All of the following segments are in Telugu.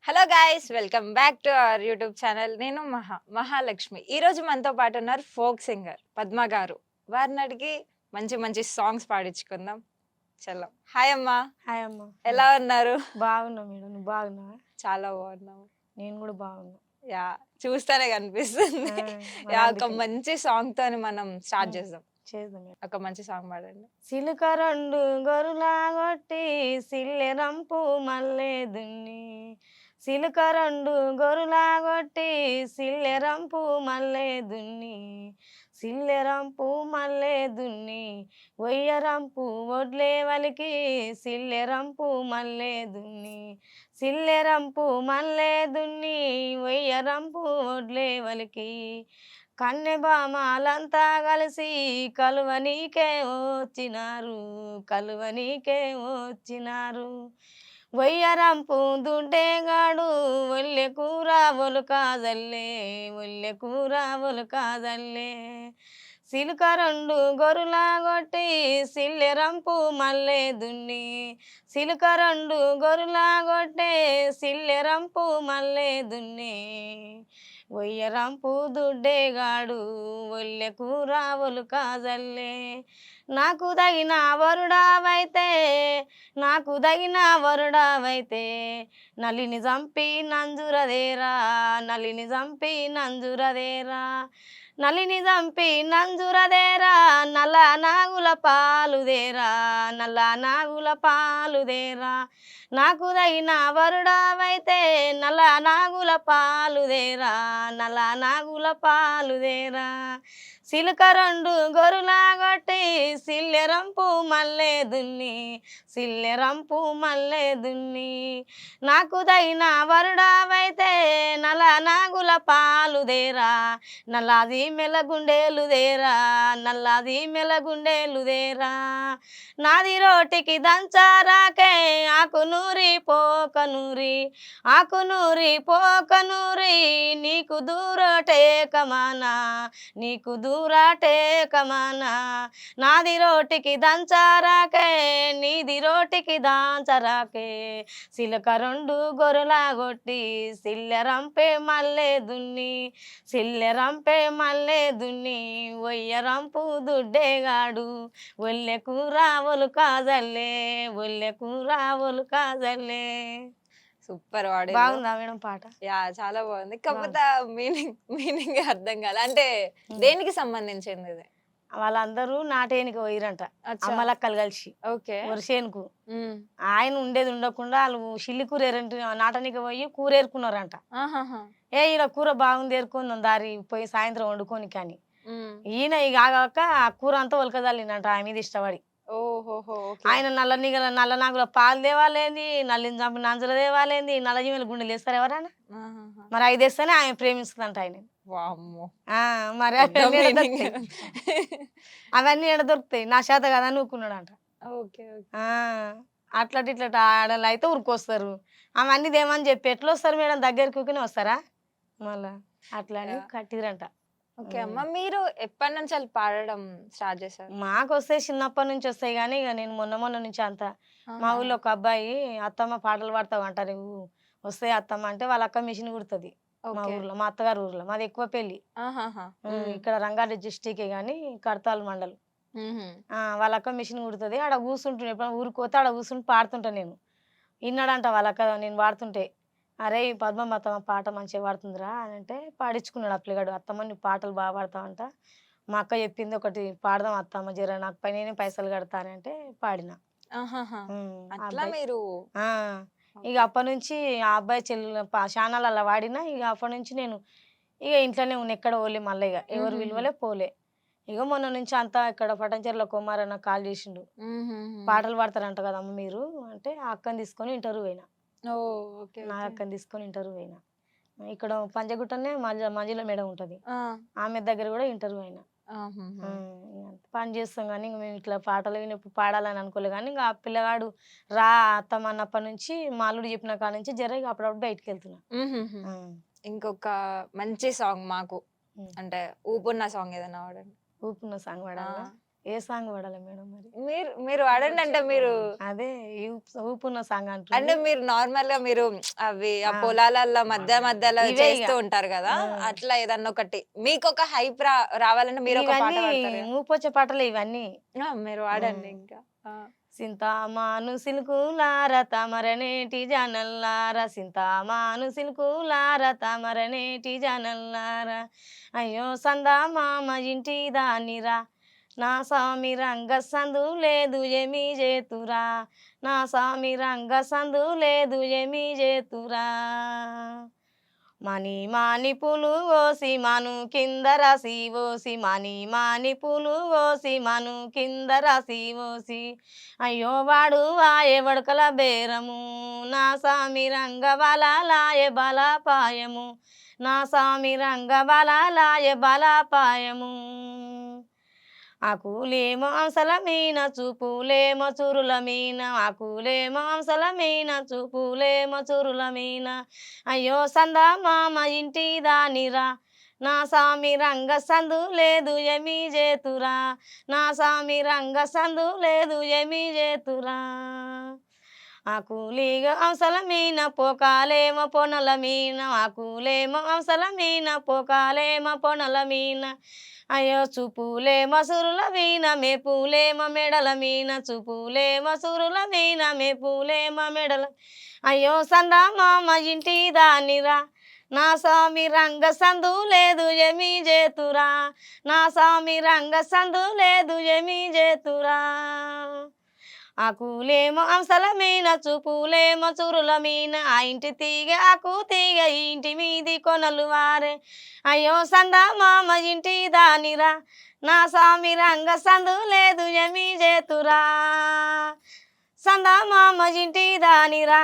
Hello guys welcome back to our YouTube channel. నేను మహాలక్ష్మి. ఈ రోజు మనతో పాటు ఉన్నారు ఫోక్ సింగర్ పద్మ గారు. వారిని అడిగి మంచి మంచి సాంగ్స్ పాడించుకుందాం. చలో. హాయ్ అమ్మా, హాయ్ అమ్మ. ఎలా ఉన్నారు? బాగున్నా మేడం, నువ్వు బాగున్నావా? చాలా బాగున్నాము. నేను కూడా బాగున్నా. యా, చూస్తానే కనిపిస్తుంది. మరి యా, ఒక అందుకని మంచి సాంగ్ తోని మనం స్టార్ట్ చేద్దాం. చేద్దాం మేడం. ఒక మంచి సాంగ్ పాడండి. సిలుక రెండు గొరులా కొట్టి సిల్లె రంపు మల్లె దున్ని, సిలుక రెండు గొరులా కొట్టి సిల్లె రంపు మల్లె దున్ని, సిల్లె రంపు మల్లె దున్ని ఒయ్య రంపు ఒడ్లే వలికి, సిల్లె రంపు మల్లె దున్ని, సిల్లె రంపు మల్లె దున్ని ఒయ్య రంపు ఒడ్లే వలికి, కన్నె బామాలంతా కలిసి కలువనీకే వచ్చినారు, కలువనీకే వచ్చినారు. వయ్యరంపు దుడ్డేగాడు ఒల్లె కూర ఒలుకాదల్లే, ఒల్లె కూర ఒలుకాదల్లే. సిలుక రెండు గొరులా కొట్టి సిల్లె రంపు మల్లె దున్ని, సిలుక రెండు గొరులా కొట్టే సిల్లె రంపు మల్లె దున్నే, ఒయ్యరంపు దుడ్డేగాడు ఒల్లె కూర ఒలుకాజల్లే. నాకు తగిన వరుడావైతే, నాకు తగిన వరుడావైతే, నలిని చంపి నంజురదేరా, నలిని చంపి నంజురదేరా, నలిని చంపి నంజురదేరా, నల్ల నాగుల పాలుదేరా, నల్ల నాగుల పాలుదేరా. నాకు తగిన వరుడావైతే నల్ల నాగుల పాలుదేరా, నల్ల నాగుల పాలుదేరా. సిలుక రెండు గొరులా కొట్టి సిల్లె రంపు మల్లె దున్ని, సిల్లె రంపు మల్లె దున్ని, నాకు తగిన వరుడావైతే నల్ల నాగుల పాలుదేరా, నల్లాది మెలగుండేలుదేరా, నల్లాది మెలగుండేలుదేరా. నాది రోటికి దంచారాకే ఆకు నూరి పోక నూరి, ఆకు నూరి పోక నూరి, నీకు దూరటే కమానా, నీకు దూరటే కమానా. నాది రోటికి దంచారాకే, నీది రోటికి దాంచరాకే, సిలక రెండు గొరులా కొట్టి సిల్లె రంపే మల్లె దున్ని, సిల్లె రంపే మల్లె దున్ని ఒయ్య రంపు దుడ్డేగాడు ఒల్లె కూర ఒలుకాజల్లే, ఒల్లె కూర ఒలుకాజల్లే. సూపర్ వాడే. బాగుందా మేడం పాట? యా, చాలా బాగుంది. కాకపోతే మీనింగ్ అర్థం కాలే. అంటే దేనికి సంబంధించింది ఇది? వాళ్ళందరూ నాటేనికి పోయిరంట, అచ్చా. అమ్మలక్కలు కలిసి ఓకే. వరిసేనుకు. ఆయన ఉండేది ఉండకుండా వాళ్ళు షిల్లి కూర నాటనికి పోయి కూర ఏరుకున్నారంట. ఆహాహా. ఇలా కూర బాగుంది ఏరుకుందాం దారి పోయి సాయంత్రం వండుకొని కానీ, ఈయన ఇక ఆగాక ఆ కూర అంతా ఒలకదల్లిందంట ఆయన మీద ఇష్టపడి. ఓహోహో. ఆయన నల్ల నాగుల పాలు తేవాలేంది, నల్లిని చంపి నంజుల తేవాలేంది, నల్ల జీవుల గుండెలు వేస్తారు ఎవరైనా? మరి అవి తెస్తేనే ఆయన ప్రేమిస్తుందంట ఆయన. వామ్మో. మరి అవన్నీ ఎడ దొరుకుతాయి, నా చేత కదా నూకున్నాడంట. ఓకే. అట్లటి ఇట్లా ఆడలు అయితే ఉరికొస్తారు. అవన్నీ దేమని చెప్పి ఎట్లా వస్తారు మేడం, దగ్గరికి ఊకినే వస్తారా మళ్ళా? అట్లా అని కట్టిరంట. ఓకే అమ్మ, మీరు ఎప్పటి నుంచి అది పాడడం స్టార్ట్ చేశారు? మాకు వస్తాయి, చిన్నప్పటి నుంచి వస్తాయి. కానీ ఇక నేను మొన్న నుంచి అంతా, మా ఊళ్ళో ఒక అబ్బాయి అత్తమ్మ పాటలు పాడతావు అంట నువ్వు, వస్తాయి అత్తమ్మ అంటే వాళ్ళ అక్క మిషన్ కుడుతుంది మా ఊర్లో, మా అత్తగారు ఊర్లో. మాది ఎక్కువ పెళ్లి ఇక్కడ రంగారెడ్డి డిస్టికే కానీ కడతాల్ మండలం. వాళ్ళ అక్క మిషన్ కుడుతుంది, ఆడ కూర్చుంటుండే. ఎప్పుడైనా ఊరికి పోతే ఆడ కూర్చుంటే పాడుతుంటా నేను. విన్నాడంట వాళ్ళ అక్క నేను పాడుతుంటే, అరే పద్మమ్మ అత్తమ్మ పాట మంచిగా పాడుతుందిరా అని అంటే పాడించుకున్నాడు ఆ పిల్లగాడు. అత్తమ్మ నువ్వు పాటలు బాగా పాడతావంట, మా అక్క చెప్పింది ఒకటి పాడదాం అత్తమ్మ జర నాకు నేనే పైసలు కడతానంటే పాడిన. అట్లా మీరు ఇక అప్పటి నుంచి ఆ అబ్బాయి ఛానల్ అలా వాడినా. ఇక అప్పటి నుంచి నేను ఇక ఇంట్లోనే ఉన్న, ఎక్కడ పోలే మళ్ళీ, ఇక ఎవరు విలువలే పోలే. ఇక మొన్న నుంచి అంతా ఇక్కడ పటంచెర్ల కుమారన్న కాల్ చేసిండు, పాటలు పాడతారంట కదమ్మ మీరు అంటే, ఆ అక్కని తీసుకొని ఇంటర్వ్యూ అయినా. నా అక్కని తీసుకొని ఇంటర్వ్యూ అయినా. ఇక్కడ పంజగుట్టనే మంజుల మేడం ఉంటది, ఆమె దగ్గర కూడా ఇంటర్వ్యూ అయినా. పని చేస్తాం కానీ ఇంక మేము ఇట్లా పాటలు వినప్పుడు పాడాలని అనుకోలే. కానీ ఇంకా ఆ పిల్లగాడు రా అత్తమ్మ అన్నప్పటి నుంచి, మా అల్లుడు చెప్పిన కాడ నుంచి జర ఇక అప్పుడప్పుడు బయటికి వెళ్తున్నా. ఇంకొక మంచి సాంగ్ మాకు, అంటే ఊపున్న సాంగ్ ఏదైనా వాడండి. ఊపున్న సాంగ్ పాడాలా? ఏ సాంగ్ పాడాలి మేడం మరి? మీరు మీరు వాడండి అంటే మీరు అదే ఊపున్న సాంగ్ అంటే అంటున్నారు. మీరు నార్మల్ గా మీరు అవి ఆ ఆ! పొలాలల్లో మధ్యలో ఇవే ఇగ. చేస్తూ ఉంటారు కదా, ఆ! అట్లా ఏదన్నా ఒకటి మీకు ఒక హైప్ రావాలంటే మీరు ఒక పాట ఇవన్నీ పాడతారు కదా. ఊపొచ్చే పాటలే ఇవన్నీ. మీరు వాడండి హ్మ్. ఇంకా. ఆ. సింతామాను సిలుకులార తమరనేటి జనల్లార సింతామాను సిలుకులార తమరనేటి జనల్లార అయ్యో సందా మామ ఇంటి దానిరా నా స్వామి రంగ సందు లేదు ఏమి చేతురా నా స్వామి రంగ సందు లేదు ఏమి చేతురా మణి మాని పూలు ఓసి మను కింద రాసి ఓసి మణి మాని పూలు ఓసి మను కింద రాసి ఓసి అయ్యో వాడు వాయే వడకల బేరము నా సామి రంగ బలాలాయ బలపాయము నా సామి రంగ బలాలాయ బలపాయము ఆకులేమో అంశల మీన చూపులేమో చురుల మీన ఆకులేమో అంశల మీన చూపులేమో చురుల మీన అయ్యో సందా మామ ఇంటి దానిరా నా సామి రంగ సందు లేదు ఏమి చేతురా నా సామి రంగ సందు లేదు ఏమి చేతురా ఆకులీగ అంశల మీన పోకాలేమో పొనల మీన ఆకులేమో అంశల మీన పోకాలేమో పొనల మీన అయ్యో చూపులే మసురుల మీన మేపులేమ మెడల మీన చూపులే మసురుల మీన మేపులేమ మెడల అయ్యో సందా మామ ఇంటి దానిరా నా స్వామి రంగ సందు లేదు ఏమి చేతురా నా స్వామి రంగ సందు లేదు ఏమి చేతురా ఆకులేమో అంశల మీన చూపులేమో చురుల మీన ఆ ఇంటి తీగ ఆకు తీగ ఈ ఇంటి మీది కొనలు వారే అయ్యో సందా మామ ఇంటి దానిరా నా స్వామి రంగ సందు లేదు ఏమి చేతురా సందా మామ ఇంటి దానిరా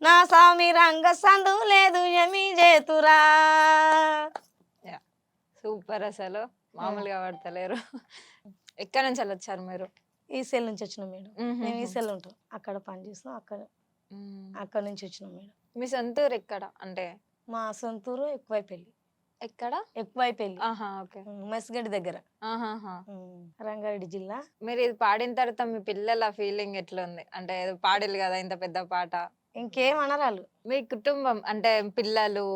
నా స్వామి రంగ సందు లేదు ఏమి చేతురా సూపర్, అసలు మామూలుగా పడతలేరు. ఎక్కడి నుంచి వచ్చారు మీరు? ఈ సెల్ నుంచి వచ్చిన మేడం. మేము ఈ సెల్ ఉంటాం అక్కడ పని చేస్తాం అక్కడ నుంచి వచ్చినాం మేడం. మీ సొంతూరు ఎక్కడ అంటే? మా సొంతూరు ఎక్కువైపల్లి. ఎక్కడ? ఎక్కువైపల్లి. ఆహా, ఓకే. మెస్గడ్డి దగ్గర. ఆహాహా. రంగారెడ్డి జిల్లా. మీరు ఇది పాడిన తర్వాత మీ పిల్లల ఫీలింగ్ ఎట్లా ఉంది? అంటే ఏదో పాడిల్లు కదా ఇంత పెద్ద పాట. ఇంకేం అనరాలు. మీ కుటుంబం అంటే పిల్లలు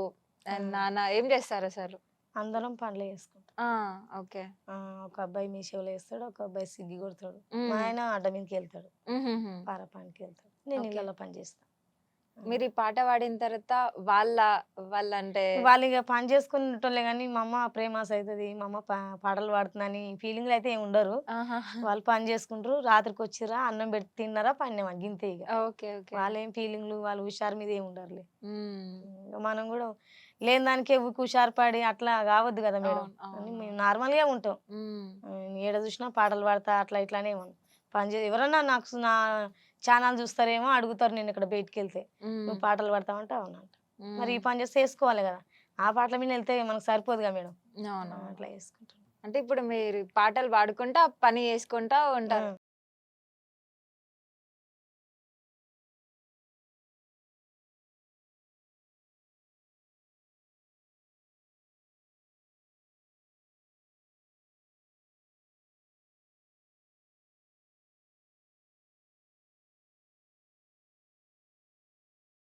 నాన్న ఏం చేస్తారు అసలు? అందరం పనులు చేసుకుంటాం. ఓకే. ఒక అబ్బాయి మీషోలో వేస్తాడు, ఒక అబ్బాయి సిగ్గి కొడతాడు, మా ఆయన అడ్డ మీదకి వెళ్తాడు, పార పనికి వెళ్తాడు, నేను ఇళ్ళలో పని చేస్తాను. మీరు ఈ పాట పాడిన తర్వాత వాళ్ళంటే వాళ్ళు ఇక పని చేసుకునేటోళ్ళే కానీ మా అమ్మ ప్రేమాస అవుతుంది, మా అమ్మ పాటలు పాడుతుందని ఫీలింగ్లు అయితే ఏమి ఉండరు. వాళ్ళు పని చేసుకుంటారు, రాత్రికి వచ్చిరా అన్నం పెట్టి తిన్నారా పడినామా గింతే. ఇక వాళ్ళేం ఫీలింగ్లు వాళ్ళు హుషారు మీద ఏమి ఉండరులే. మనం కూడా లేని దానికే హుషారు పడి అట్లా కావద్దు కదా మేడం. అని మేము నార్మల్గా ఉంటాం. ఏడ చూసినా పాటలు పాడతా అట్లా ఇట్లానే పని ఎవరన్నా నాకు నా ఛానల్ చూస్తారేమో అడుగుతారు, నేను ఇక్కడ బయటికి వెళ్తే నువ్వు పాటలు పాడతావంటే అవునంట. మరి ఈ పని చేస్తే వేసుకోవాలి కదా, ఆ పాటల మీద వెళ్తే మనకు సరిపోదుగా మేడం. అట్లా వేసుకుంటాం. అంటే ఇప్పుడు మీరు పాటలు పాడుకుంటా పని చేసుకుంటా ఉంటారు.